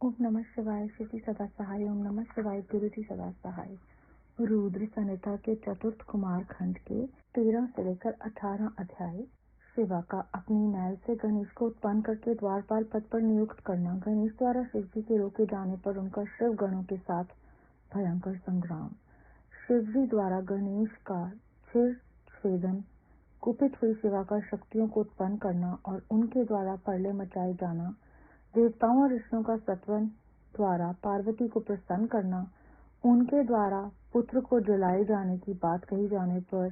ओम नमः शिवाय। शिव सदा सहाय। ओम नमः शिवाय। गुरु जी सदा सहाय। रुद्र संहिता के चतुर्थ कुमार खंड के 13 से लेकर 18 अध्याय। शिवा का अपनी मैल से गणेश को उत्पन्न करके द्वारपाल पद पर नियुक्त करना। गणेश द्वारा शिव जी के रोके जाने पर उनका शिव गणों के साथ भयंकर संग्राम। शिव जी द्वारा गणेश का छिर छेदन, कुपित हुई शिवा का शक्तियों को उत्पन्न करना और उनके द्वारा प्रलय मचाए जाना। देवताओं और ऋषियों का सत्वन द्वारा पार्वती को प्रसन्न करना। उनके द्वारा पुत्र को जलाए जाने की बात कही जाने पर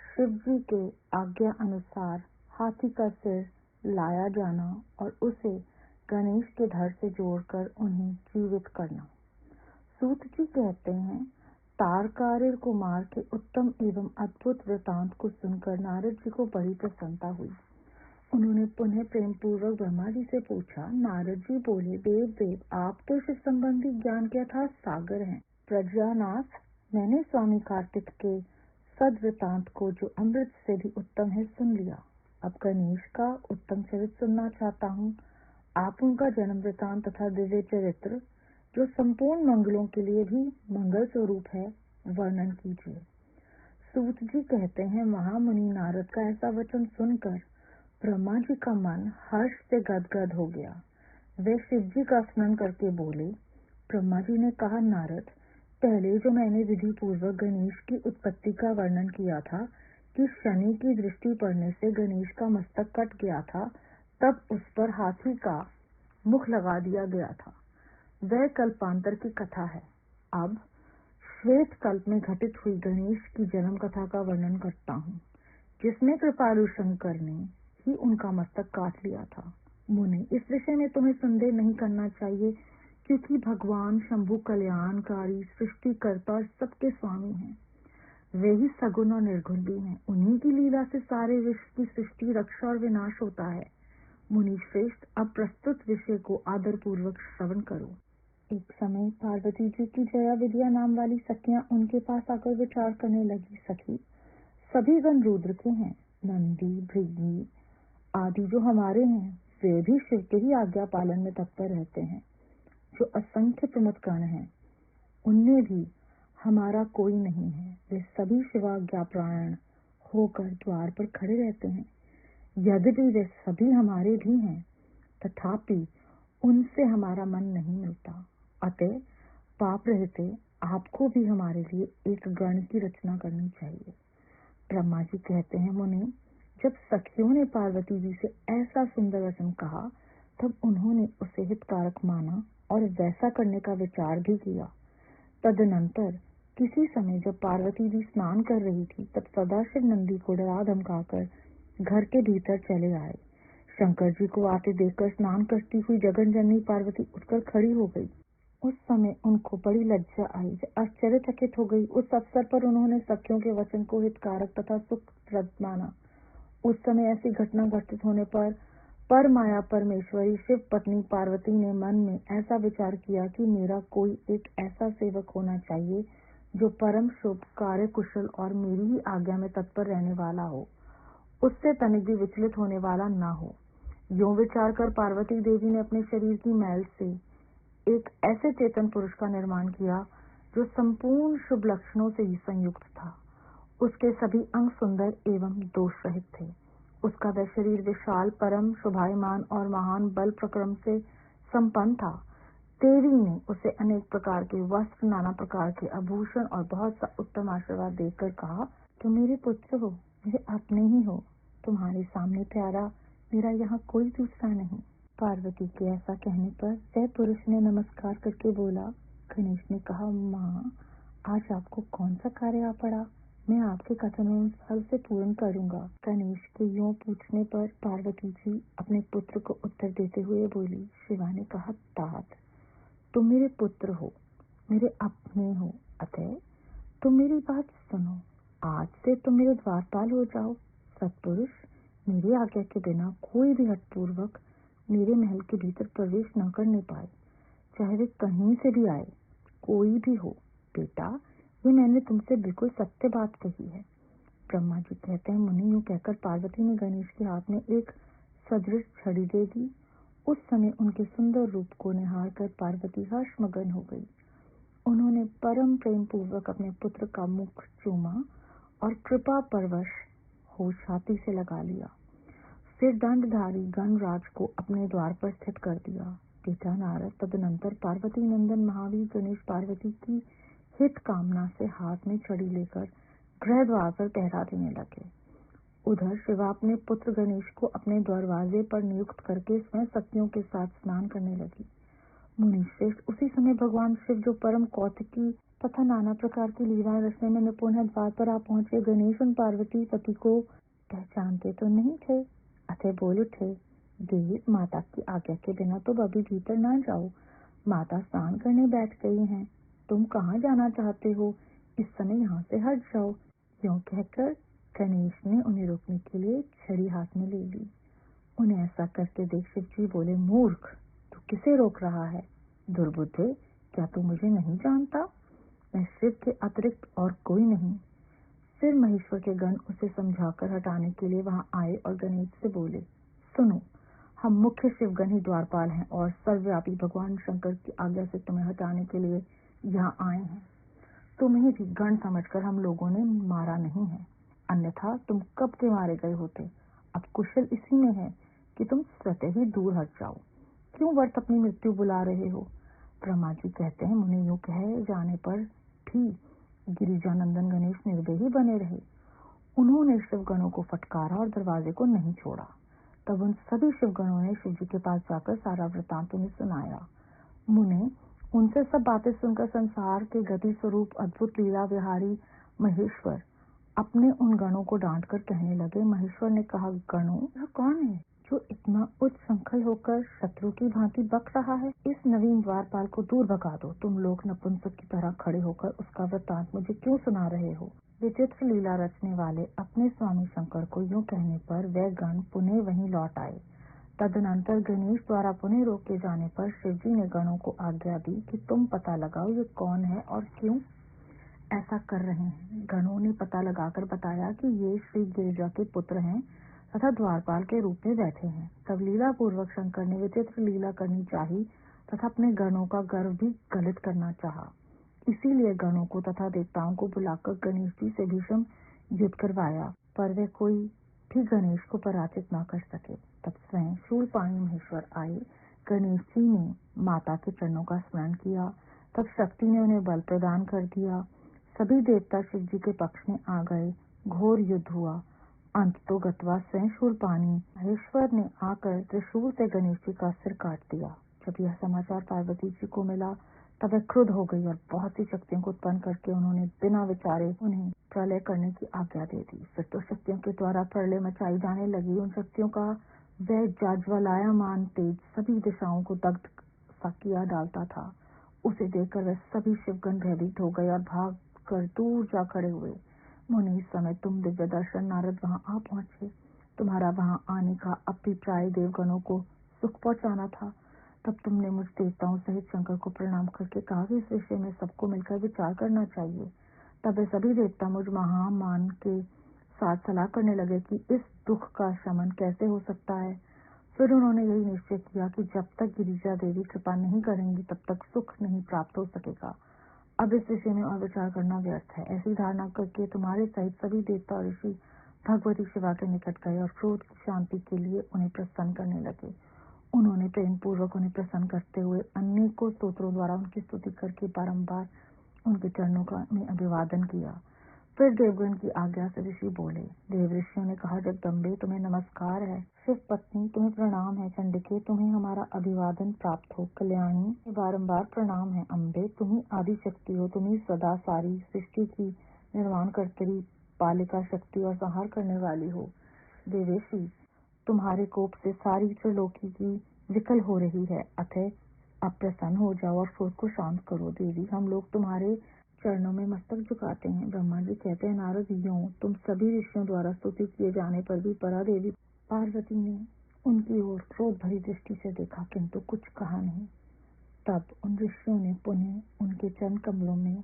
शिव जी के आज्ञा अनुसार हाथी का सिर लाया जाना और उसे गणेश के धड़ से जोड़कर उन्हें जीवित करना। सूत जी कहते हैं, तारकारिर कुमार के उत्तम एवं अद्भुत वृतांत को सुनकर नारद जी को बड़ी प्रसन्नता हुई। उन्होंने पुनः प्रेम पूर्वक ब्रह्मा जी से पूछा। नारद जी बोले, देव आप तो शिव संबंधी ज्ञान के अथाह सागर हैं। प्रज्ञानाथ, मैंने स्वामी कार्तिक के सदवृतांत को, जो अमृत से भी उत्तम है, सुन लिया। अब गणेश का उत्तम चरित्र सुनना चाहता हूँ। आप उनका जन्म वृतांत तथा दिव्य चरित्र, जो संपूर्ण मंगलों के लिए भी मंगल स्वरूप है, वर्णन कीजिए। सूत जी कहते हैं, महामुनि नारद का ऐसा वचन सुनकर ब्रह्मा जी का मन हर्ष से गदगद हो गया। वे शिव जी का स्मरण करके बोले। ब्रह्मा जी ने कहा, नारद, पहले जो मैंने विधि पूर्वक गणेश की उत्पत्ति का वर्णन किया था कि शनि की दृष्टि पड़ने से गणेश का मस्तक कट गया था, तब उस पर हाथी का मुख लगा दिया गया था, वह कल्पांतर की कथा है। अब श्वेत कल्प में घटित हुई गणेश की जन्म कथा का वर्णन करता हूँ, जिसमें कृपालु शंकर ने ही उनका मस्तक काट लिया था। मुनि, इस विषय में तुम्हें संदेह नहीं करना चाहिए, क्योंकि भगवान शंभु कल्याणकारी, सृष्टिकर्ता और सबके स्वामी हैं। वे ही सगुण और निर्गुण भी हैं। उन्हीं की लीला से सारे विश्व की सृष्टि, रक्षा और विनाश होता है। मुनि श्रेष्ठ, अब प्रस्तुत विषय को आदर पूर्वक श्रवण करो। एक समय पार्वती जी की जया विद्या नाम वाली सखियां उनके पास आकर विचार करने लगी। सखी, सभी गण रुद्र के हैं। नंदी, भृगु आदि जो हमारे हैं, वे भी शिव के ही आज्ञा पालन में तत्पर रहते हैं। जो असंख्य प्रमुख गण हैं, उनमें भी हमारा कोई नहीं है। वे सभी शिवाज्ञापरायण होकर द्वार पर खड़े रहते हैं। यद्यपि वे सभी हमारे भी हैं, तथापि उनसे हमारा मन नहीं मिलता। अतः पाप रहते आपको भी हमारे लिए एक गण की रचना करनी चाहिए। ब्रह्मा जी कहते हैं, मुनि, जब सखियों ने पार्वती जी से ऐसा सुंदर वचन कहा, तब उन्होंने उसे हितकारक माना और वैसा करने का विचार भी किया। तदनंतर किसी समय जब पार्वती जी स्नान कर रही थी, तब सदाशिव नंदी को डरा धमकाकर घर के भीतर चले आए। शंकर जी को आते देखकर स्नान करती हुई जगनजननी पार्वती उठकर खड़ी हो गई। उस समय उनको बड़ी लज्जा आई, वे आश्चर्यचकित हो गई। उस अवसर पर उन्होंने सखियों के वचन को हितकारक तथा सुखप्रद माना। उस समय ऐसी घटना घटित होने पर परमाया परमेश्वरी शिव पत्नी पार्वती ने मन में ऐसा विचार किया कि मेरा कोई एक ऐसा सेवक होना चाहिए जो परम शुभ, कार्य कुशल और मेरी ही आज्ञा में तत्पर रहने वाला हो, उससे तनिक भी विचलित होने वाला न हो। यूं विचार कर पार्वती देवी ने अपने शरीर की मैल से एक ऐसे चेतन पुरुष का निर्माण किया जो संपूर्ण शुभ लक्षणों से ही संयुक्त था। उसके सभी अंग सुंदर एवं दोष रहित थे। उसका वह शरीर विशाल, परम शोभायमान और महान बल प्रक्रम से संपन्न था। देवी ने उसे अनेक प्रकार के वस्त्र, नाना प्रकार के आभूषण और बहुत सा उत्तम आशीर्वाद देकर कहा, तुम मेरे पुत्र हो, मेरे अपने ही हो। तुम्हारे सामने प्यारा मेरा यहाँ कोई दूसरा नहीं। पार्वती के ऐसा कहने पर वह पुरुष ने नमस्कार करके बोला। गणेश ने कहा, माँ, आज आपको कौन सा कार्य आ पड़ा? मैं आपके कथनानुसार से पूर्ण करूंगा। गणेश के यूं पूछने पर पार्वती जी अपने पुत्र को उत्तर देते हुए बोली। शिवा ने कहा, तात, तुम मेरे पुत्र हो, मेरे अपने हो, अतः तुम मेरी बात सुनो। आज से तुम मेरे द्वारपाल हो जाओ। सत्पुरुष मेरी आज्ञा के बिना कोई भी हठपूर्वक मेरे महल के भीतर प्रवेश न करने पाए, चाहे वे कहीं से भी आए, कोई भी हो। बेटा, ये मैंने तुमसे बिल्कुल सत्य बात कही है। ब्रह्मा जी कहते हैं, मुनि, यूं कहकर पार्वती ने गणेश के हाथ में एक सदृश छड़ी दे दी। उस समय उनके सुंदर रूप को निहार कर पार्वती हर्षमग्न हो गई। उन्होंने परम प्रेम पूर्वक अपने पुत्र का मुख चूमा और कृपा परवश हो छाती से लगा लिया। फिर दंडधारी गणराज को अपने द्वार पर स्थित कर दिया। पिता नारद तदनंतर पार्वती नंदन महावीर गणेश पार्वती की हित कामना से हाथ में छड़ी लेकर गृह द्वार पर पहरा देने लगे। उधर शिवा अपने पुत्र गणेश को अपने दरवाजे पर नियुक्त करके स्वयं सखियों के साथ स्नान करने लगी। मुनिश्रेष्ठ उसी समय भगवान शिव, जो परम कौतिकी तथा नाना प्रकार की लीलाएं रचने में निपुण है, द्वार पर आ पहुंचे। गणेश उन पार्वती पति को पहचानते तो नहीं थे, अतः बोल उठे, देवी, माता की आज्ञा के बिना तो अभी भीतर ना जाओ। माता स्नान करने बैठ गई हैं। तुम कहाँ जाना चाहते हो? इस समय यहाँ से हट जाओ। यूं कहकर गणेश ने उन्हें रोकने के लिए छड़ी हाथ में ले ली। उन्हें ऐसा करते देख शिव जी बोले, मूर्ख, तू किसे रोक रहा है? दुर्बुद्धे, क्या तू मुझे नहीं जानता? मैं शिव के अतिरिक्त और कोई नहीं। फिर महेश्वर के गण उसे समझाकर हटाने के लिए वहां आए और गणेश से बोले, सुनो, हम मुख्य शिवगण ही द्वारपाल हैं और सर्वव्यापी भगवान शंकर की आज्ञा से तुम्हें हटाने के लिए यहाँ आए हैं। तुम्हें भी गण समझकर हम लोगों ने मारा नहीं है, अन्यथा तुम कब के मारे गए होते। अब कुशल इसी में है कि तुम स्वतः ही दूर हट जाओ। क्यों व्यर्थ अपनी मृत्यु बुला रहे हो? ब्रह्मा जी कहते हैं, मुने यूं कहे जाने पर भी गिरिजानंदन गणेश निर्भय ही बने रहे। उन्होंने शिवगणों को फटकारा और दरवाजे को नहीं छोड़ा। तब उन सभी शिवगणों ने शिव जी के पास जाकर सारा वृतांत उन्हें सुनाया। मुने उनसे सब बातें सुनकर संसार के गति स्वरूप अद्भुत लीला विहारी महेश्वर अपने उन गणों को डांटकर कहने लगे। महेश्वर ने कहा, गणों, यह कौन है जो इतना उच्छृंखल होकर शत्रु की भांति बक रहा है? इस नवीन द्वारपाल को दूर भगा दो। तुम लोग नपुंसक की तरह खड़े होकर उसका वृतांत मुझे क्यों सुना रहे हो? विचित्र लीला रचने वाले अपने स्वामी शंकर को यूं कहने पर वे गण पुनः वहीं लौट आए। तदनंतर गणेश द्वारा पुनः रोके जाने पर शिवजी ने गणों को आज्ञा दी कि तुम पता लगाओ ये कौन है और क्यों ऐसा कर रहे हैं। गणों ने पता लगाकर बताया कि ये श्री गिरिजा के पुत्र हैं तथा द्वारपाल के रूप में बैठे हैं। तब लीला पूर्वक शंकर ने विचित्र लीला करनी चाहिए तथा अपने गणों का गर्व भी गलित करना चाहा। इसीलिए गणों को तथा देवताओं को बुलाकर गणेश जी से भीषण युद्ध करवाया, पर वे कोई भी गणेश को पराजित न कर सके। तब स्वयं शूलपाणी महेश्वर आए। गणेश जी ने माता के चरणों का स्मरण किया। तब शक्ति ने उन्हें बल प्रदान कर दिया। सभी देवता शिव जी के पक्ष में आ गए। घोर युद्ध हुआ। अंत तो गत्वा स्वयं शूलपाणी महेश्वर ने आकर त्रिशूल से गणेश जी का सिर काट दिया। जब यह समाचार पार्वती जी को मिला तब वे क्रुद्ध हो गई और बहुत सी शक्तियों को उत्पन्न करके उन्होंने बिना विचारे उन्हें प्रलय करने की आज्ञा दे दी। फिर तो शक्तियों के द्वारा प्रलय मचाई जाने लगी। उन शक्तियों का वह ज्वालायमान तेज सभी दिशाओं को दग्ध सा किया डालता था। उसे देखकर वे सभी शिवगण भयभीत हो गए और भाग कर दूर जा खड़े हुए। मुनि, इस समय तुम दिव्य दर्शन नारद वहां आ पहुंचे। तुम्हारा वहां आने का अभिप्राय देवगणों को सुख पहुंचाना था। तब तुमने मुझ देवताओं सहित शंकर को प्रणाम करके कहा कि इस विषय में सबको मिलकर विचार करना चाहिए। तब वे सभी देवता मुझ महामान के साथ सलाह करने लगे कि इस दुख का शमन कैसे हो सकता है। फिर उन्होंने यही निश्चय किया कि जब तक गिरिजा देवी कृपा नहीं करेंगी तब तक सुख नहीं प्राप्त हो सकेगा। अब इस विषय में और विचार करना व्यर्थ है। ऐसी धारणा करके तुम्हारे सहित सभी देवता और ऋषि भगवती शिवा के निकट गए और क्रोध की शांति के लिए उन्हें प्रसन्न करने लगे। उन्होंने प्रेम पूर्वक उन्हें प्रसन्न करते हुए अनेकों स्तोत्रों द्वारा उनकी स्तुति करके बारंबार उनके चरणों का में अभिवादन किया। फिर देवगण की आज्ञा से ऋषि बोले। देव ऋषियों ने कहा, जगदम्बे, तुम्हें नमस्कार है। शिव पत्नी, तुम्हें प्रणाम है। चंडिके, तुम्हें हमारा अभिवादन प्राप्त हो। कल्याणी, बारंबार प्रणाम है। अम्बे, तुम ही आदि शक्ति हो। तुम ही सदा सारी सृष्टि की निर्माण कर्त्री, पालिका शक्ति और संहार करने वाली हो। देवेशी, तुम्हारे कोप से सारी त्रिलोकी की विकल हो रही है, अतः अप्रसन्न हो जाओ और क्रोध को शांत करो। देवी, हम लोग तुम्हारे चरणों में मस्तक झुकाते हैं। ब्रह्मा जी कहते हैं, नारद, यूं तुम सभी ऋषियों द्वारा स्तुति किए जाने पर भी परा देवी पार्वती ने उनकी ओर क्रोध भरी दृष्टि से देखा, किंतु कुछ कहा नहीं। तब उन ऋषियों ने पुनः उनके चरण कमलों में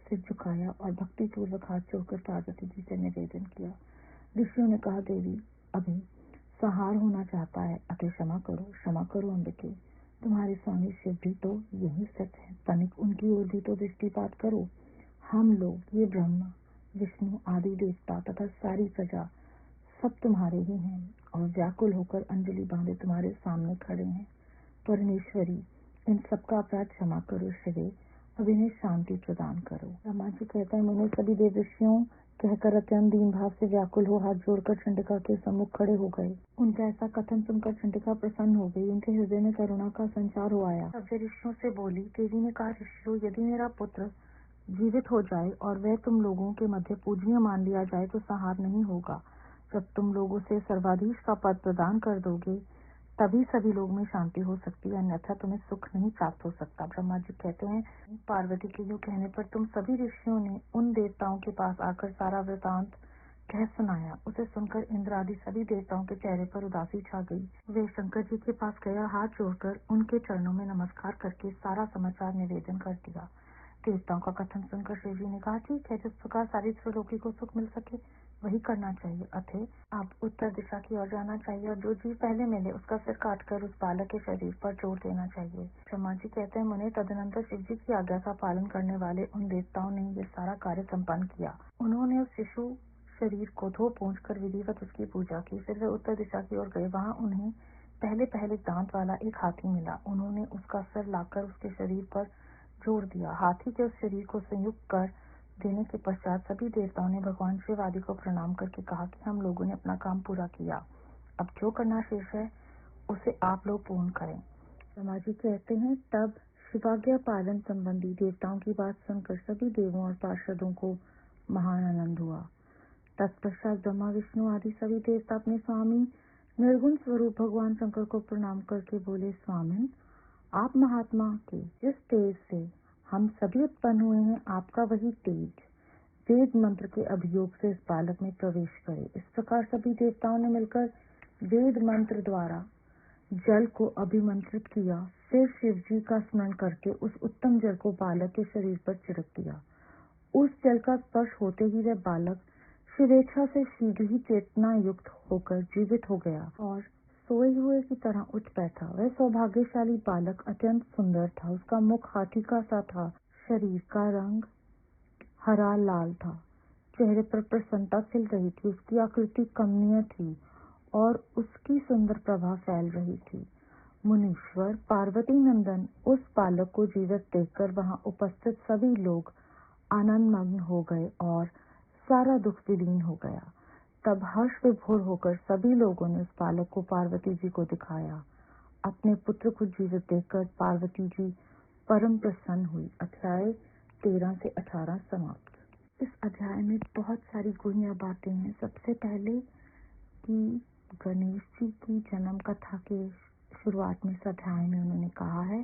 सिर झुकाया और भक्ति पूर्वक हाथ जोड़कर पार्वती जी से निवेदन किया। ऋषियों ने कहा, देवी, अभी संहार होना चाहता है, अतः क्षमा करो अम्बिके। तुम्हारे स्वामी शिव भी तो यही सच है, तनिक उनकी ओर भी तो दृष्टिपात करो। हम लोग, ये ब्रह्मा विष्णु आदि देवता तथा सारी प्रजा सब तुम्हारे ही हैं और व्याकुल होकर अंजलि बांधे तुम्हारे सामने खड़े हैं। परमेश्वरी, इन सबका अपराध क्षमा करो शिवे, अब इन्हें शांति प्रदान करो। ब्रह्मा जी कहते हैं, मैंने सभी देव ऋषियों कहकर अत्यंत दीन भाव से व्याकुल हो हाथ जोड़कर चंडिका के सम्मुख खड़े हो गए। उनका ऐसा कथन सुनकर चंडिका प्रसन्न हो गई, उनके हृदय में करुणा का संचार हो आया। तब वे ऋषियों से बोली। देवी ने कहा, ऋषियों, यदि मेरा पुत्र जीवित हो जाए और वह तुम लोगों के मध्य पूजनीय मान लिया जाए तो संहार नहीं होगा। जब तुम लोग उसे सर्वाधीश का पद प्रदान कर दोगे तभी सभी लोग में शांति हो सकती है, अन्यथा तुम्हें सुख नहीं प्राप्त हो सकता। ब्रह्मा जी कहते हैं, पार्वती के यूं कहने पर तुम सभी ऋषियों ने उन देवताओं के पास आकर सारा वृतांत कह सुनाया। उसे सुनकर इंद्र आदि सभी देवताओं के चेहरे पर उदासी छा गई। वे शंकर जी के पास गया, हाथ जोड़कर उनके चरणों में नमस्कार करके सारा समाचार निवेदन कर दिया। देवताओं का कथन सुनकर शिव जी ने कहा, ठीक है, जिस प्रकार सारी त्रिलोकी को सुख मिल सके वही करना चाहिए। अतः आप उत्तर दिशा की ओर जाना चाहिए और जो जीव पहले मिले उसका सिर काटकर उस बालक के शरीर पर जोड़ देना चाहिए। ब्रह्मा जी कहते हैं, मुने तदनंतर शिव जी की आज्ञा का पालन करने वाले उन देवताओं ने ये सारा कार्य संपन्न किया। उन्होंने उस शिशु शरीर को धो पोंछ कर विधिवत उसकी पूजा की। फिर वे उत्तर दिशा की ओर गए। वहां उन्हें पहले दांत वाला एक हाथी मिला। उन्होंने उसका सिर लाकर उसके शरीर पर जोड़ दिया। हाथी के उस शरीर को संयुक्त कर देने के पश्चात सभी देवताओं ने भगवान शिव आदि को प्रणाम करके कहा कि हम लोगों ने अपना काम पूरा किया, अब जो करना शेष है उसे आप लोग पूर्ण करें। ब्रह्मा जी कहते हैं, तब शिवाज्ञा पालन संबंधी देवताओं की बात सुनकर सभी देवों और पार्षदों को महान आनंद हुआ। तत्पश्चात ब्रह्मा विष्णु आदि सभी देवता अपने स्वामी निर्गुण स्वरूप भगवान शंकर को प्रणाम करके बोले, स्वामिन, आप महात्मा के जिस तेज से हम सभी उत्पन्न हुए हैं, आपका वही तेज वेद मंत्र के अभियोग से इस बालक में प्रवेश करे। इस प्रकार सभी देवताओं ने मिलकर वेद मंत्र द्वारा जल को अभिमंत्रित किया। फिर शिव जी का स्मरण करके उस उत्तम जल को बालक के शरीर पर छिड़क दिया। उस जल का स्पर्श होते ही वह बालक शिवेच्छा से शीघ्र ही चेतना युक्त होकर जीवित हो गया और सोए हुए की तरह उठ बैठा। वह सौभाग्यशाली बालक अत्यंत सुंदर था। उसका मुख हाथी का सा था, शरीर का रंग हरा लाल था, चेहरे पर प्रसन्नता खिल रही थी, उसकी आकृति कमनीय थी और उसकी सुंदर प्रभा फैल रही थी। मुनीश्वर पार्वती नंदन उस बालक को जीवित देखकर वहां उपस्थित सभी लोग आनंद मग्न हो गए और सारा दुख विलीन हो गया। तब हर्ष विभोर होकर सभी लोगों ने उस बालक को पार्वती जी को दिखाया। अपने पुत्र को जीवित देखकर पार्वती जी परम प्रसन्न हुई। अध्याय 13 से 18 समाप्त। इस अध्याय में बहुत सारी गुणीय बातें हैं। सबसे पहले कि गणेश जी की जन्म कथा के शुरुआत में इस अध्याय में उन्होंने कहा है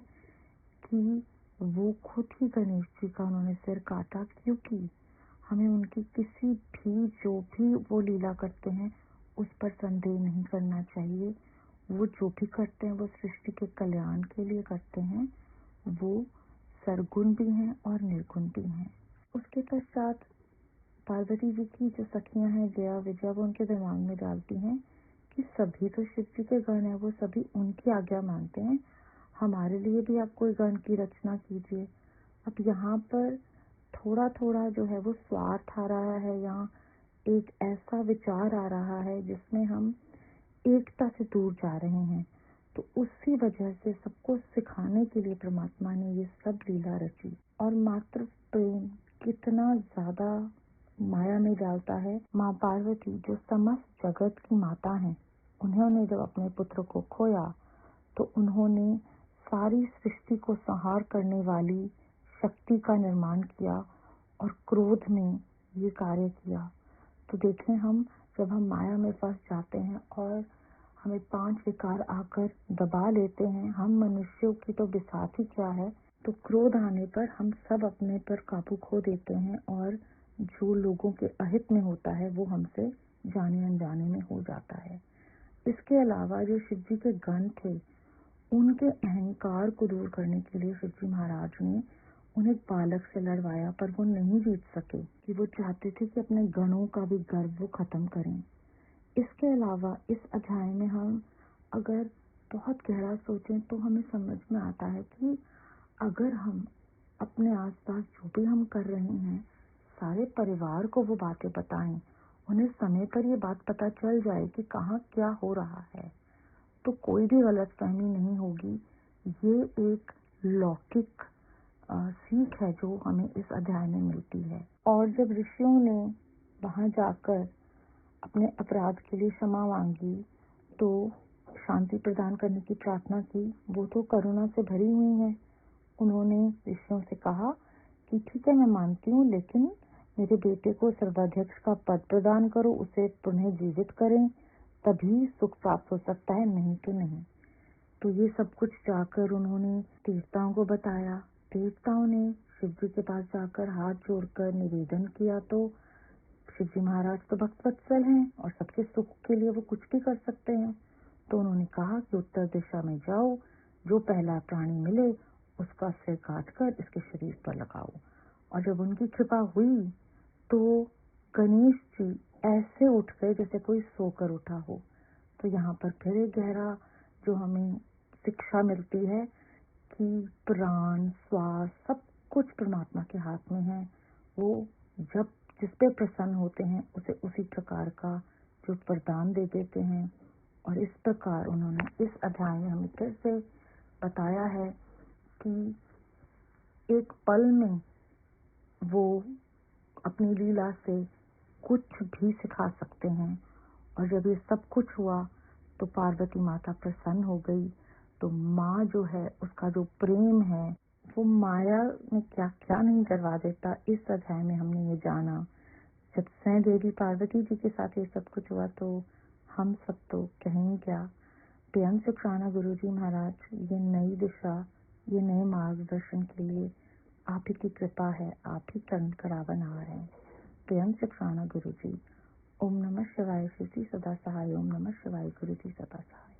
कि वो खुद ही गणेश जी का उन्होंने सिर काटा, क्योंकि हमें उनकी किसी भी जो भी वो लीला करते हैं उस पर संदेह नहीं करना चाहिए। वो जो भी करते हैं वो सृष्टि के कल्याण के लिए करते हैं। वो सरगुण भी हैं और निर्गुण भी हैं। उसके पश्चात पार्वती जी की जो सखियां हैं जया विजया, वो उनके दिमाग में डालती हैं कि सभी तो शिव जी के गण हैं, वो सभी उनकी आज्ञा मानते हैं, हमारे लिए भी आप कोई गण की रचना कीजिए। अब यहाँ पर थोड़ा थोड़ा जो है वो स्वार्थ आ रहा है, यहाँ एक ऐसा विचार आ रहा है जिसमें हम एकता से दूर जा रहे हैं। तो उसी वजह से सबको सिखाने के लिए परमात्मा ने ये सब लीला रची। और मात्र प्रेम कितना ज्यादा माया में डालता है। माँ पार्वती जो समस्त जगत की माता हैं, उन्होंने जब अपने पुत्र को खोया तो उन्होंने सारी सृष्टि को संहार करने वाली शक्ति का निर्माण किया और क्रोध में ये कार्य किया। तो देखें, हम जब हम माया में फंस जाते हैं और हमें 5 विकार आकर दबा लेते हैं, हम मनुष्यों की तो बिसात ही क्या है। तो क्रोध आने पर हम सब अपने पर काबू खो देते हैं और जो लोगों के अहित में होता है वो हमसे जाने अनजाने में हो जाता है। इसके अलावा जो शिव जी के गण थे, उनके अहंकार को दूर करने के लिए शिव जी महाराज ने उन्हें बालक से लड़वाया, पर वो नहीं जीत सके कि वो चाहते थे कि अपने गणों का भी गर्व वो खत्म करें। इसके अलावा इस अध्याय में हम अगर बहुत गहरा सोचें तो हमें समझ में आता है कि अगर हम अपने आसपास जो भी हम कर रहे हैं सारे परिवार को वो बातें बताएं, उन्हें समय पर ये बात पता चल जाए कि कहाँ क्या हो रहा है, तो कोई भी गलतफहमी नहीं होगी। ये एक लौकिक सीख है जो हमें इस अध्याय में मिलती है। और जब ऋषियों ने वहां जाकर अपने अपराध के लिए क्षमा मांगी तो शांति प्रदान करने की प्रार्थना की, वो तो करुणा से भरी हुई है। उन्होंने ऋषियों से कहा कि ठीक है, मैं मानती हूँ, लेकिन मेरे बेटे को सर्वाध्यक्ष का पद प्रदान करो, उसे पुनः जीवित करें, तभी सुख प्राप्त हो सकता है, नहीं तो नहीं। तो ये सब कुछ जाकर उन्होंने देवताओं को बताया। देवताओं ने शिव जी के पास जाकर हाथ जोड़कर निवेदन किया, तो शिव जी महाराज तो भक्त वत्सल हैं और सबके सुख के लिए वो कुछ भी कर सकते हैं। तो उन्होंने कहा कि उत्तर दिशा में जाओ, जो पहला प्राणी मिले उसका सिर काटकर इसके शरीर पर लगाओ। और जब उनकी कृपा हुई तो गणेश जी ऐसे उठ गए जैसे कोई सोकर उठा हो। तो यहाँ पर फिर एक गहरा जो हमें शिक्षा मिलती है कि प्राण, श्वास, सब कुछ परमात्मा के हाथ में है। वो जब जिस पे प्रसन्न होते हैं उसे उसी प्रकार का जो वरदान दे देते हैं। और इस प्रकार उन्होंने इस अध्याय में हमें फिर से बताया है कि एक पल में वो अपनी लीला से कुछ भी सिखा सकते हैं। और जब ये सब कुछ हुआ तो पार्वती माता प्रसन्न हो गई। तो माँ जो है उसका जो प्रेम है वो माया में क्या क्या नहीं करवा देता। इस अध्याय में हमने ये जाना। जब स्वयं देवी पार्वती जी के साथ ये सब कुछ हुआ तो हम सब तो कहें क्या। प्रियम शुक्राना गुरु जी महाराज, ये नई दिशा, ये नए मार्गदर्शन के लिए आप ही की कृपा है, आप ही कर्म करावनहार हैं। प्रियम शुक्राना गुरु जी। ओम नमः शिवाय। शिव जी सदा सहाय। ओम नमः शिवाय। गुरु जी सदा सहाय।